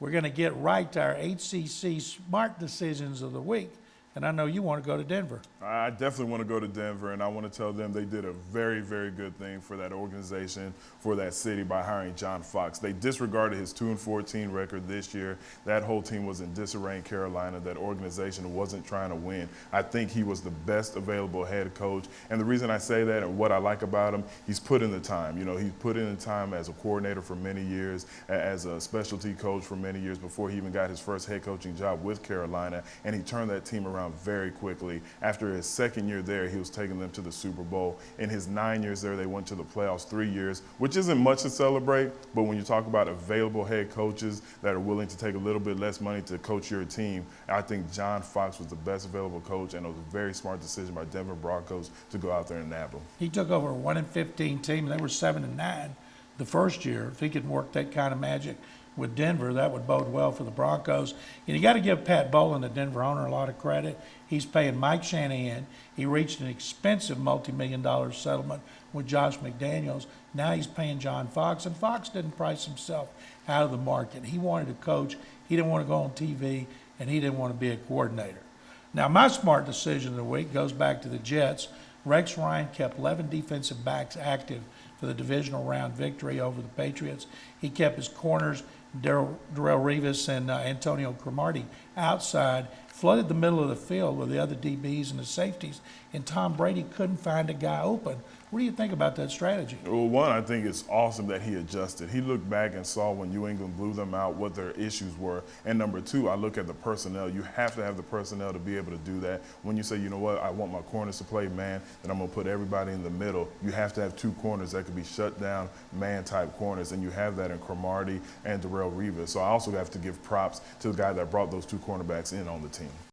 we're going to get right to our HCC smart decisions of the week. And I know you want to go to Denver. I definitely want to go to Denver, and I want to tell them they did a very, very good thing for that organization, for that city, by hiring John Fox. They disregarded his 2-14 record this year. That whole team was in disarray in Carolina. That organization wasn't trying to win. I think he was the best available head coach. And the reason I say that and what I like about him, he's put in the time. You know, he's put in the time as a coordinator for many years, as a specialty coach for many years before he even got his first head coaching job with Carolina, and he turned that team around very quickly. After his second year there, he was taking them to the Super Bowl. In his 9 years there, they went to the playoffs 3 years, which isn't much to celebrate, but when you talk about available head coaches that are willing to take a little bit less money to coach your team, I think John Fox was the best available coach, and it was a very smart decision by Denver Broncos to go out there and nab him. He took over a 1-15 team, and they were 7-9 the first year. If he could work that kind of magic with Denver, that would bode well for the Broncos. And you got to give Pat Bowlen, the Denver owner, a lot of credit. He's paying Mike Shanahan. He reached an expensive multi-million-dollar settlement with Josh McDaniels. Now he's paying John Fox, and Fox didn't price himself out of the market. He wanted to coach. He didn't want to go on TV, and he didn't want to be a coordinator. Now, my smart decision of the week goes back to the Jets. Rex Ryan kept 11 defensive backs active for the divisional round victory over the Patriots. He kept his corners, Darrelle Revis and Antonio Cromartie, outside, flooded the middle of the field with the other DBs and the safeties, and Tom Brady couldn't find a guy open. What do you think about that strategy? Well, one, I think it's awesome that he adjusted. He looked back and saw when New England blew them out what their issues were. And number two, I look at the personnel. You have to have the personnel to be able to do that. When you say, you know what, I want my corners to play man, then I'm going to put everybody in the middle. You have to have two corners that could be shut down man-type corners, and you have that in Cromartie and Darrelle Revis. So I also have to give props to the guy that brought those two cornerbacks in on the team.